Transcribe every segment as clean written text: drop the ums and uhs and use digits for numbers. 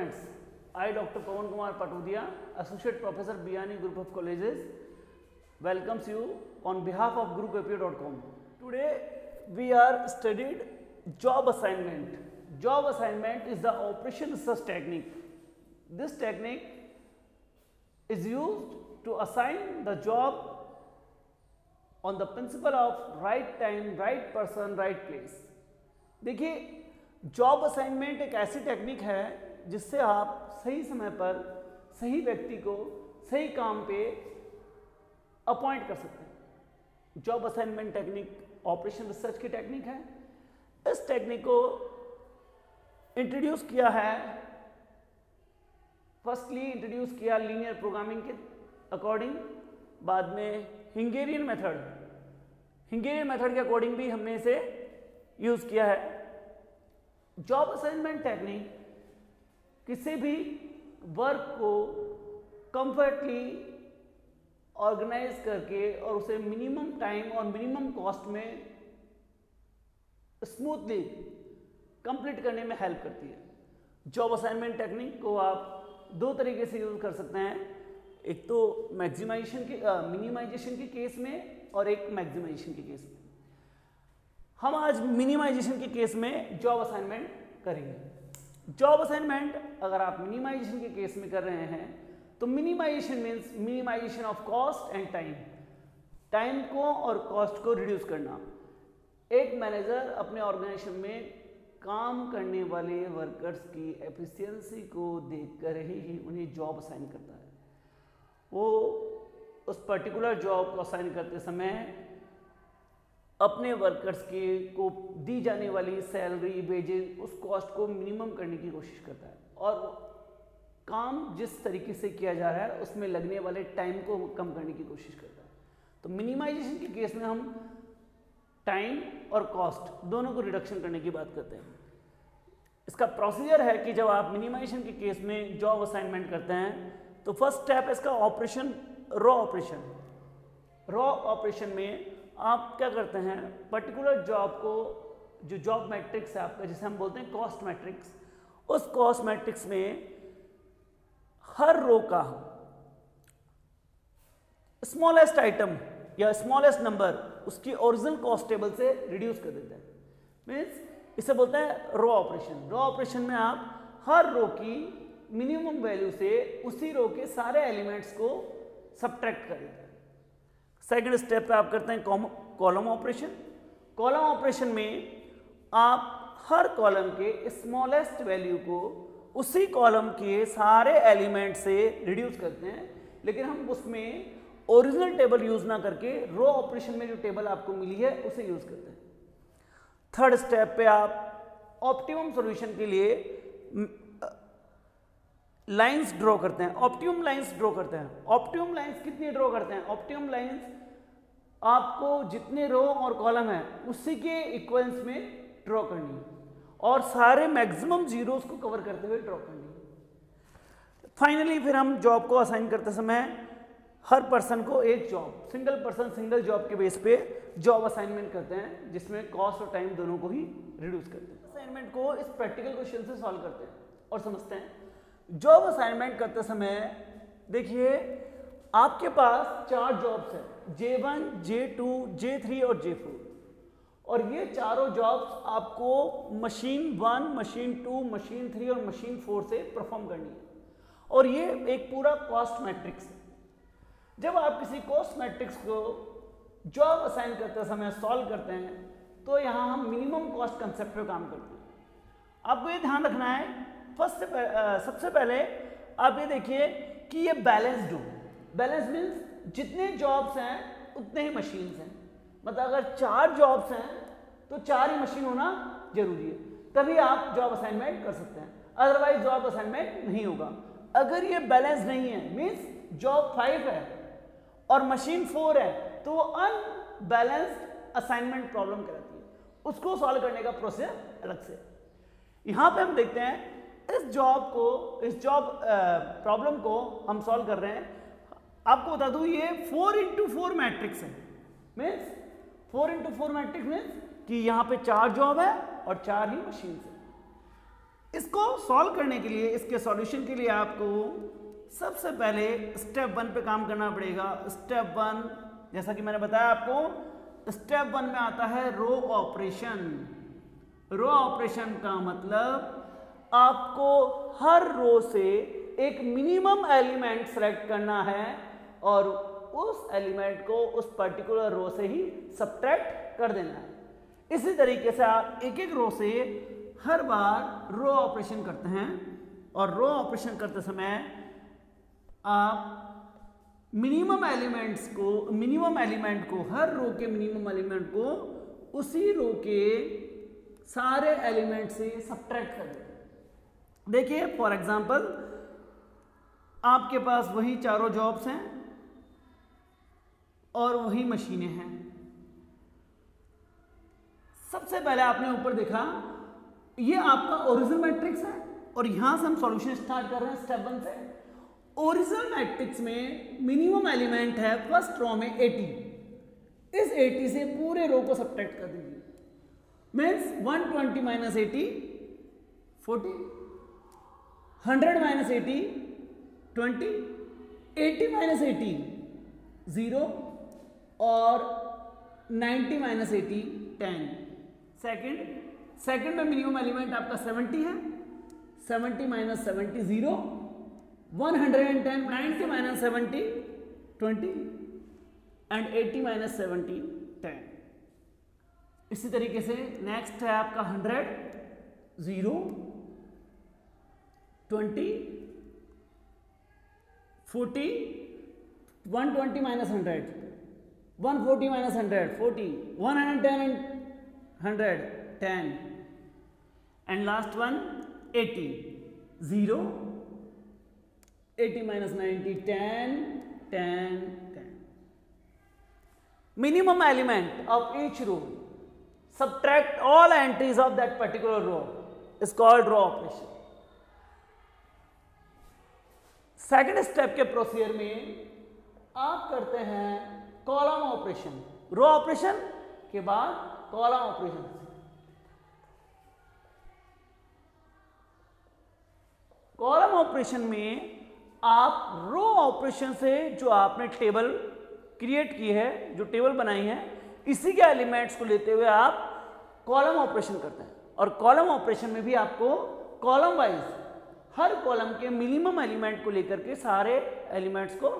students, I Dr. Pawan Kumar Patodia, Associate Professor Biyani Group of Colleges, welcomes you on behalf of GuruKPO.com. Today we are studied job assignment. Job assignment is the operation research technique. This technique is used to assign the job on the principle of right time, right person, right place. देखिए, job assignment एक ऐसी technique है जिससे आप सही समय पर सही व्यक्ति को सही काम पे अपॉइंट कर सकते हैं। Job assignment technique operation research की टेक्निक है। इस टेक्निक को इंट्रोड्यूस किया है, फर्स्टली इंट्रोड्यूस किया लीनियर प्रोग्रामिंग के अकॉर्डिंग, बाद में हिंगेरियन मेथड के अकॉर्डिंग भी हमने इसे यूज किया है। जॉब असाइनमेंट टेक्निक किसी भी वर्क को कंफर्टली ऑर्गेनाइज करके और उसे मिनिमम टाइम और मिनिमम कॉस्ट में स्मूथली कंप्लीट करने में हेल्प करती है। जॉब असाइनमेंट टेक्निक को आप दो तरीके से यूज कर सकते हैं, एक तो मिनिमाइजेशन के केस में और एक मैक्सिमाइजेशन के केस में। हम आज मिनिमाइजेशन के केस में जॉब असाइनमेंट करेंगे। जॉब असाइनमेंट अगर आप मिनिमाइजेशन के केस में कर रहे हैं तो minimization means minimization of cost and time को और कॉस्ट को रिड्यूस करना। एक मैनेजर अपने ऑर्गेनाइजेशन में काम करने वाले वर्कर्स की एफिशिएंसी को देखकर ही उन्हें जॉब असाइन करता है। वो उस पर्टिकुलर जॉब को असाइन करते समय अपने वर्कर्स को दी जाने वाली सैलरी, वेजेस, उस कॉस्ट को मिनिमम करने की कोशिश करता है और काम जिस तरीके से किया जा रहा है उसमें लगने वाले टाइम को कम करने की कोशिश करता है। तो मिनिमाइजेशन के केस में हम टाइम और कॉस्ट दोनों को रिडक्शन करने की बात करते हैं। इसका प्रोसीजर है कि जब आप मिनिमाइजेशन के केस में जॉब असाइनमेंट करते हैं तो फर्स्ट स्टेप इसका ऑपरेशन रॉ ऑपरेशन में आप क्या करते हैं, पर्टिकुलर जॉब को, जो जॉब मैट्रिक्स है आपका, जिसे हम बोलते हैं कॉस्ट मैट्रिक्स, उस कॉस्ट मैट्रिक्स में हर रो का स्मॉलेस्ट आइटम या स्मॉलेस्ट नंबर उसकी ओरिजिनल कॉस्ट टेबल से रिड्यूस कर देते हैं। मीन्स इसे बोलते हैं रॉ ऑपरेशन। रॉ ऑपरेशन में आप हर रो की मिनिमम वैल्यू से उसी रो के सारे एलिमेंट्स को सब्ट्रैक्ट कर देते हैं। सेकेंड स्टेप पे आप करते हैं कॉलम ऑपरेशन। कॉलम ऑपरेशन में आप हर कॉलम के स्मॉलेस्ट वैल्यू को उसी कॉलम के सारे एलिमेंट से रिड्यूस करते हैं, लेकिन हम उसमें ओरिजिनल टेबल यूज ना करके रो ऑपरेशन में जो टेबल आपको मिली है उसे यूज करते हैं। थर्ड स्टेप पे आप ऑप्टिमम सॉल्यूशन के लिए लाइंस ड्रॉ करते हैं, ऑप्टिमम लाइंस ड्रॉ करते हैं। ऑप्टिमम लाइंस कितनी ड्रॉ करते हैं? ऑप्टिमम लाइंस आपको जितने रो और कॉलम है उसी के इक्वल्स में ड्रॉ करनी है और सारे मैक्सिमम जीरोस को कवर करते हुए ड्रॉ करनी है। फाइनली फिर हम जॉब को असाइन करते समय हर पर्सन को एक job, single person single job के बेस पे जॉब असाइनमेंट करते हैं, जिसमें कॉस्ट और टाइम दोनों को ही रिड्यूस करते हैं। असाइनमेंट को इस प्रैक्टिकल क्वेश्चन से सॉल्व करते हैं और समझते हैं। जॉब असाइनमेंट करते समय देखिए, आपके पास 4 जॉब्स हैं, J1, J2, J3 और J4, और ये चारों जॉब्स आपको मशीन 1, मशीन 2, मशीन 3 और मशीन 4 से परफॉर्म करनी है और ये एक पूरा कॉस्ट मैट्रिक्स है। जब आप किसी कॉस्ट मैट्रिक्स को जॉब असाइन करते समय सॉल्व करते हैं तो यहाँ हम मिनिमम कॉस्ट कंसेप्ट पे काम करते हैं। आपको ये ध्यान रखना है, सबसे पहले आप ये देखिए कि ये बैलेंस्ड हो। बैलेंस मीन्स जितने जॉब्स हैं उतने ही मशीन्स हैं। मतलब अगर 4 जॉब्स हैं तो 4 ही मशीन होना जरूरी है, तभी आप जॉब असाइनमेंट कर सकते हैं, अदरवाइज जॉब असाइनमेंट नहीं होगा। अगर ये बैलेंस नहीं है, मीन्स जॉब 5 है और मशीन 4 है, तो वो अनबैलेंस्ड असाइनमेंट प्रॉब्लम कहलाती है। उसको सॉल्व करने का प्रोसेस अलग से। यहां पे हम देखते हैं इस जॉब प्रॉब्लम को हम सॉल्व कर रहे हैं। आपको बता दूं ये 4x4 मैट्रिक्स है। मीन्स 4x4 मैट्रिक्स मीन्स कि यहाँ पे 4 जॉब है और 4 ही मशीन है। इसको सॉल्व करने के लिए, इसके सॉल्यूशन के लिए आपको सबसे पहले स्टेप 1 पे काम करना पड़ेगा। स्टेप 1 जैसा कि मैंने बताया आपको, स्टेप 1 में आता है रो ऑपरेशन। रो ऑपरेशन का मतलब आपको हर रो से एक मिनिमम एलिमेंट सेलेक्ट करना है और उस एलिमेंट को उस पर्टिकुलर रो से ही सब्ट्रैक्ट कर देना है। इसी तरीके से आप एक एक रो से हर बार रो ऑपरेशन करते हैं और रो ऑपरेशन करते समय आप मिनिमम एलिमेंट को हर रो के मिनिमम एलिमेंट को उसी रो के सारे एलिमेंट से सब्ट्रैक्ट कर देते हैं। देखिए फॉर एग्जांपल आपके पास वही चारों जॉब्स हैं और वही मशीनें हैं। सबसे पहले आपने ऊपर देखा ये आपका ओरिजिनल मैट्रिक्स है और यहां से हम सॉल्यूशन स्टार्ट कर रहे हैं स्टेप 1 से। ओरिजिनल मैट्रिक्स में मिनिमम एलिमेंट है फर्स्ट रो में 80। इस 80 से पूरे रो को सब्ट्रैक्ट कर दीजिए। मीन्स 120 माइनस 80 40, 100 माइनस 80 20, 80 माइनस 80 0 और 90 माइनस 80 10। सेकंड में मिनिमम एलिमेंट आपका 70 है। 70 माइनस 70 0, 110, 90 माइनस 70 20 एंड 80 माइनस 70 10। इसी तरीके से नेक्स्ट है आपका 100 0 20 40, 120 minus 100 140 minus 100 40, 110 and 100 10 and last one 80 0, 80 minus 90 10 10 10. Minimum element of each row, subtract all entries of that particular row is called row operation. Second step के procedure में आप करते हैं कॉलम ऑपरेशन। रो ऑपरेशन के बाद column operation. Column operation में आप row operation से जो आपने टेबल क्रिएट की है, जो टेबल बनाई है, इसी के एलिमेंट्स को लेते हुए आप कॉलम ऑपरेशन करते हैं। और कॉलम ऑपरेशन में भी आपको कॉलम वाइज हर कॉलम के मिनिमम एलिमेंट को लेकर के सारे एलिमेंट्स को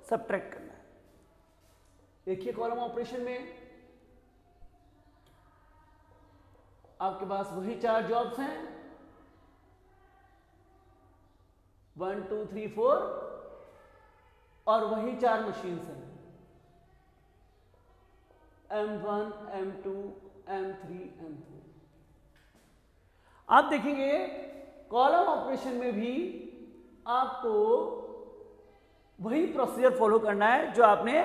सब्ट्रैक्ट करना है। देखिए कॉलम ऑपरेशन में आपके पास वही चार जॉब्स हैं 1 2 3 4 और वही चार मशीन्स हैं M1 M2 M3 M4। आप देखेंगे कॉलम ऑपरेशन में भी आपको वही प्रोसीजर फॉलो करना है जो आपने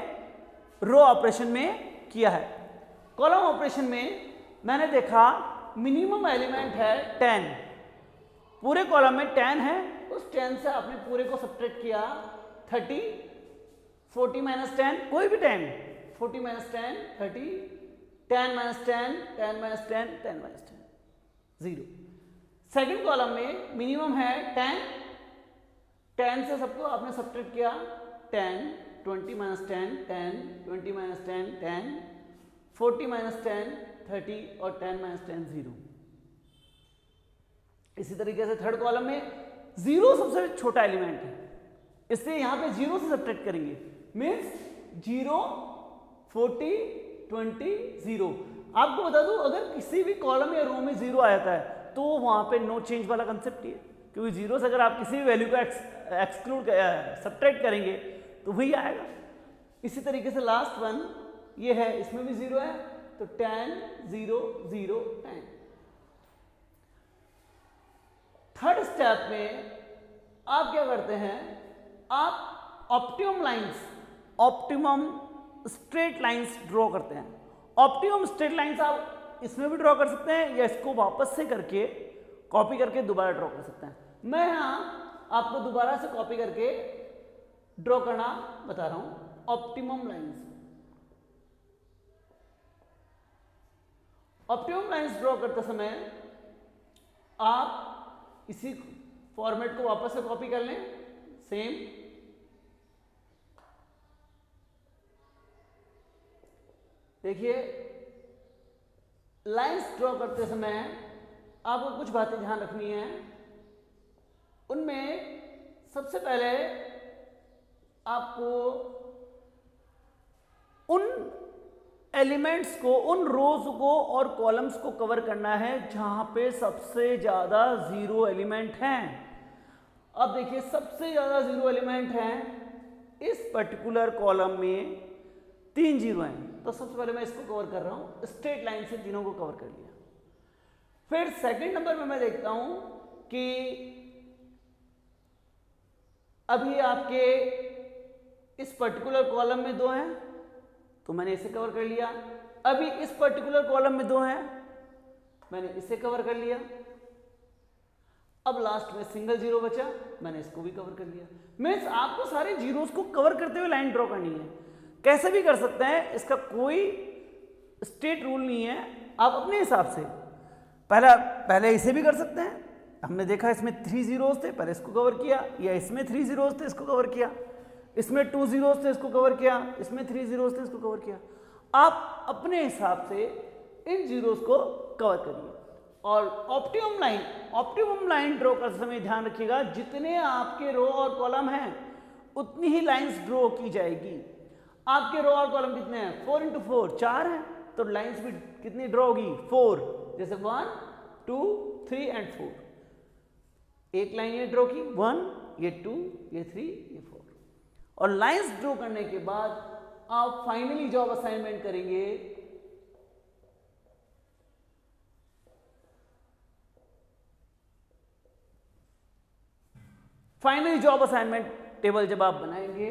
रो ऑपरेशन में किया है। कॉलम ऑपरेशन में मैंने देखा मिनिमम एलिमेंट है 10, पूरे कॉलम में 10 है, उस 10 से आपने पूरे को सब्ट्रैक्ट किया 30, 40 माइनस 10, कोई भी 10, 40 minus 10 30, 10 minus 10, 10 minus 10, 10 minus 10 0। Second column में मिनिमम है 10, 10 से सबको आपने सब्ट्रैक्ट किया 10, 20 माइनस 10 10, 20 माइनस 10 10, 40 माइनस 10 30 और 10 माइनस 10 0। इसी तरीके से थर्ड कॉलम में 0 सबसे छोटा एलिमेंट है, इसलिए यहां पे 0 से सब्ट्रैक्ट करेंगे। मीन्स 0 40 20 0। आपको बता दूं अगर किसी भी कॉलम या रो में 0 आ जाता है तो वहां पे नो चेंज वाला कंसेप्ट ही है, क्योंकि 0 से अगर आप किसी भी वैल्यू को एक्सक्लूड सब्ट्रैक्ट करेंगे तो वही आएगा। इसी तरीके से लास्ट वन ये है, इसमें भी 0 है तो 10 0 0 10। थर्ड स्टेप में आप क्या करते हैं, आप ऑप्टिमम स्ट्रेट लाइंस ड्रॉ करते हैं। ऑप्टिमम स्ट्रेट लाइंस आप इसमें भी ड्रॉ कर सकते हैं या इसको वापस से करके कॉपी करके दोबारा ड्रॉ कर सकते हैं। मैं यहां आपको दोबारा से कॉपी करके ड्रॉ करना बता रहा हूं। Optimum lines, optimum lines draw करते समय आप इसी फॉर्मेट को वापस से कॉपी कर लें, सेम। देखिए लाइंस ड्रॉ करते समय आपको कुछ बातें ध्यान रखनी है। उनमें सबसे पहले आपको उन एलिमेंट्स को, उन रोज को और कॉलम्स को कवर करना है जहां पे सबसे ज्यादा जीरो एलिमेंट हैं। अब देखिए सबसे ज्यादा जीरो एलिमेंट हैं इस पर्टिकुलर कॉलम में 3 जीरो हैं, तो सबसे पहले मैं इसको कवर कर रहा हूं, स्ट्रेट लाइन से तीनों को कवर कर लिया। फिर सेकंड नंबर में मैं देखता हूं कि अभी आपके इस पर्टिकुलर कॉलम में 2 हैं, तो मैंने इसे कवर कर लिया। अभी इस पर्टिकुलर कॉलम में 2 हैं, मैंने इसे कवर कर लिया। अब लास्ट में सिंगल जीरो बचा, मैंने इसको भी कवर कर लिया। मीन्स आपको सारे जीरोस को कवर करते हुए लाइन ड्रॉ करनी है। कैसे भी कर सकते हैं, इसका कोई स्ट्रेट रूल नहीं है, आप अपने हिसाब से। पहले इसे भी कर सकते हैं, हमने देखा इसमें 3 जीरोस थे, पहले इसको कवर किया, या इसमें 3 जीरोस थे, इसको कवर किया, इसमें 2 जीरोस थे, इसको कवर किया, इसमें 3 जीरोस थे, इसको कवर किया। आप अपने हिसाब से इन जीरोस को कवर करिए। और ऑप्टिमम लाइन ड्रॉ करते समय ध्यान रखिएगा, जितने आपके रो और कॉलम हैं उतनी ही लाइंस ड्रॉ की जाएगी। आपके रो और कॉलम कितने हैं? 4 × 4 4 हैं, तो लाइंस भी कितनी ड्रॉ होगी? 4। जैसे 1 2 3 एंड 4। एक लाइन ये ड्रॉ की, 1, ये 2, ये 3, ये 4। और लाइंस ड्रॉ करने के बाद आप फाइनली जॉब असाइनमेंट करेंगे। फाइनली जॉब असाइनमेंट टेबल जब आप बनाएंगे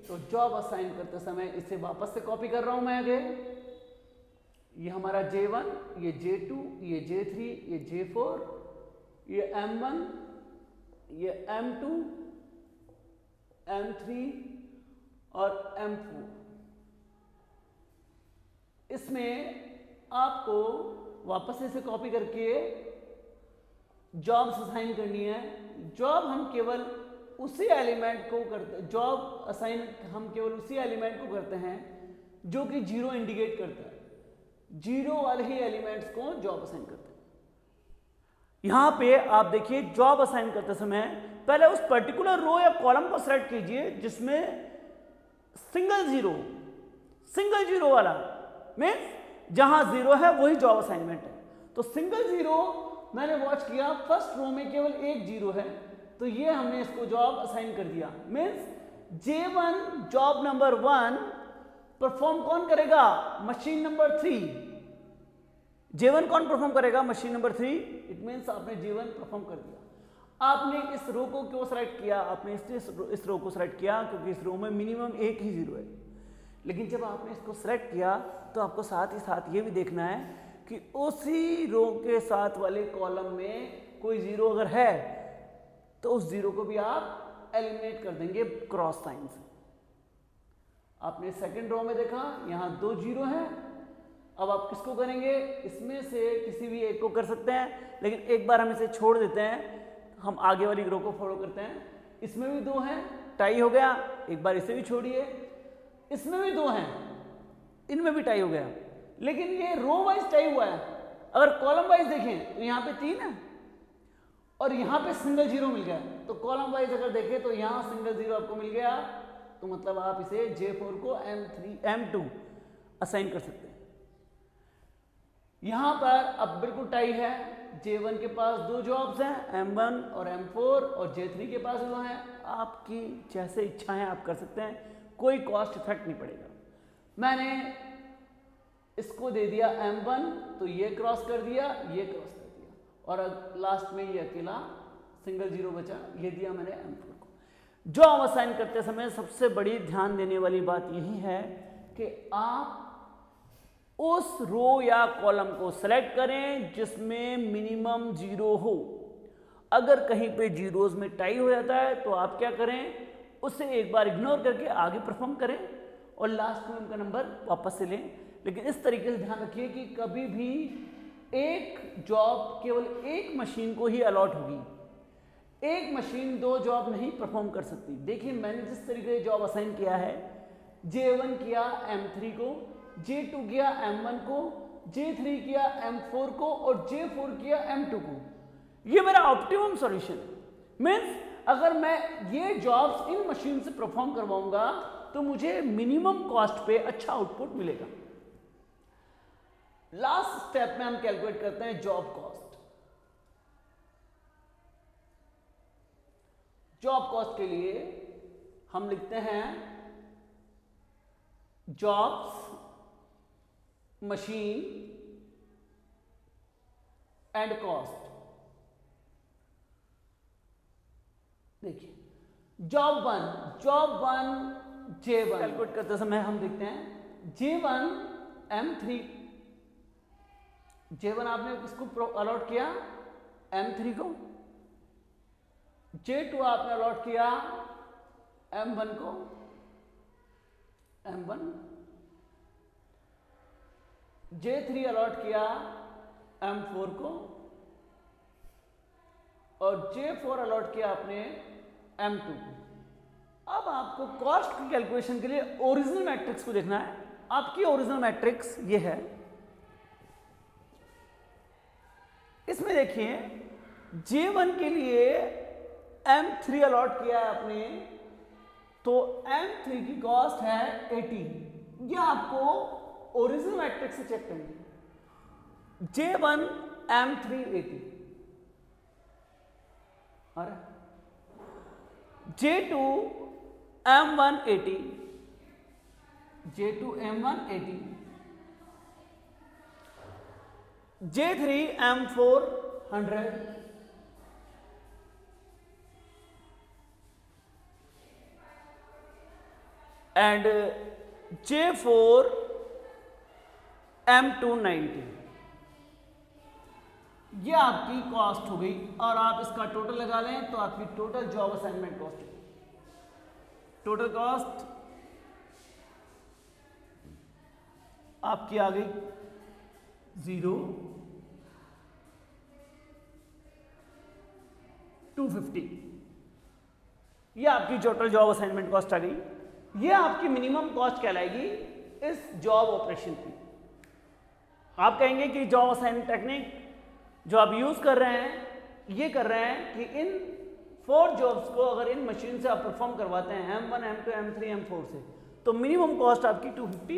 तो जॉब असाइन करते समय इसे वापस से कॉपी कर रहा हूं मैं आगे। ये हमारा J1, ये J2, ये J3, ये J4, ये M1, ये M2, M3 और M4। इसमें आपको वापस से इसे कॉपी करके जॉब्स असाइन करनी है। जॉब हम केवल उसी एलिमेंट को करते, जॉब असाइन हम केवल उसी एलिमेंट को करते हैं जो कि 0 इंडिकेट करता है। 0 वाले ही एलिमेंट्स को जॉब असाइन करते हैं। यहां पे आप देखिए जॉब असाइन करते समय पहले उस पर्टिकुलर रो या कॉलम को सेलेक्ट कीजिए जिसमें सिंगल जीरो वाला मीन्स जहां 0 है वही जॉब असाइनमेंट है। तो सिंगल जीरो मैंने वॉच किया, फर्स्ट रो में केवल एक 0 है, तो ये हमने इसको जॉब असाइन कर दिया। Means J1 job number 1 perform कौन करेगा? Machine number 3। J1 कौन परफॉर्म करेगा? Machine number 3। इट मीन्स आपने J1 परफॉर्म कर दिया। आपने इस रो को क्यों सेलेक्ट किया? आपने इस रो को सेलेक्ट किया क्योंकि इस रो में मिनिमम एक ही 0 है। लेकिन जब आपने इसको सेलेक्ट किया तो आपको साथ ही साथ ये भी देखना है कि उसी रो के साथ वाले कॉलम में कोई 0 अगर है तो उस 0 को भी आप एलिमिनेट कर देंगे क्रॉस साइन से। आपने सेकंड रो में देखा यहां 2 0 हैं। अब आप किसको करेंगे? इसमें से किसी भी एक को कर सकते हैं, लेकिन एक बार हम इसे छोड़ देते हैं, हम आगे वाली रो को फॉलो करते हैं। इसमें भी 2 हैं, टाई हो गया। एक बार इसे भी छोड़िए, इसमें भी 2 हैं, इनमें भी टाई हो गया। लेकिन ये रो वाइज टाई हुआ है। अगर कॉलम वाइज देखें तो यहाँ पे 3 है और यहाँ पे सिंगल 0 मिल गया। तो कॉलम वाइज अगर देखें तो यहाँ सिंगल 0 आपको मिल गया, तो मतलब आप इसे J4 को M2 असाइन कर सकते हैं। यहां पर अब बिल्कुल टाई है। J1 के पास 2 जॉब्स हैं, M1 और M4, और J3 के पास 2 हैं। आपकी जैसे इच्छा है आप कर सकते हैं, कोई कॉस्ट इफेक्ट नहीं पड़ेगा। मैंने इसको दे दिया M1, तो ये क्रॉस कर दिया, ये क्रॉस कर दिया, और लास्ट में ये अकेला सिंगल 0 बचा, ये दिया मैंने M4 को। जॉब असाइन करते समय सबसे बड़ी ध्यान देने वाली बात यही है कि आप उस रो या कॉलम को सेलेक्ट करें जिसमें मिनिमम 0 हो। अगर कहीं पे जीरोस में टाई हो जाता है तो आप क्या करें? उसे एक बार इग्नोर करके आगे परफॉर्म करें और लास्ट में उनका नंबर वापस से लें। लेकिन इस तरीके से ध्यान रखिए कि कभी भी एक जॉब केवल एक मशीन को ही अलॉट होगी, एक मशीन दो जॉब नहीं परफॉर्म कर सकती। देखिए मैंने जिस तरीके से जॉब असाइन किया है, J1 किया M3 को, J2 किया M1 को, J3 किया M4 को और J4 किया M2 को। ये मेरा ऑप्टिमम सॉल्यूशन है। मीन्स अगर मैं ये जॉब्स इन मशीन से परफॉर्म करवाऊंगा तो मुझे मिनिमम कॉस्ट पे अच्छा आउटपुट मिलेगा। लास्ट स्टेप में हम कैलकुलेट करते हैं जॉब कॉस्ट। जॉब कॉस्ट के लिए हम लिखते हैं जॉब्स मशीन एंड कॉस्ट। देखिए जॉब वन J1 कैलकुलेट करते समय हम देखते हैं J1 M3, J1 आपने किसको अलॉट किया, M3 को, J2 आपने अलॉट किया M1 को, M1, J3 अलॉट किया M4 को और J4 अलॉट किया आपने M2 को। अब आपको कॉस्ट की कैलकुलेशन के लिए ओरिजिनल मैट्रिक्स को देखना है। आपकी ओरिजिनल मैट्रिक्स ये है। इसमें देखिए J1 के लिए M3 अलॉट किया है आपने, तो M3 की कॉस्ट है 80। यह आपको ओरिजिनल मैट्रिक्स से चेक करेंगे। J1 M3 80 और J2 M1 80, J2 M1 80, J3 M4 100 and J4 M2 90। ये आपकी कॉस्ट हो गई और आप इसका टोटल लगा लें तो आपकी टोटल जॉब असाइनमेंट कॉस्ट है। टोटल कॉस्ट आपकी आ गई 250। ये आपकी टोटल जॉब असाइनमेंट कॉस्ट आ गई। ये आपकी मिनिमम कॉस्ट कहलाएगी इस जॉब ऑपरेशन की। आप कहेंगे कि जॉब असाइनमेंट टेक्निक जो आप यूज कर रहे हैं ये कर रहे हैं कि इन 4 जॉब्स को अगर इन मशीन से आप परफॉर्म करवाते हैं M1 M2 M3 M4 से, तो मिनिमम कॉस्ट आपकी 250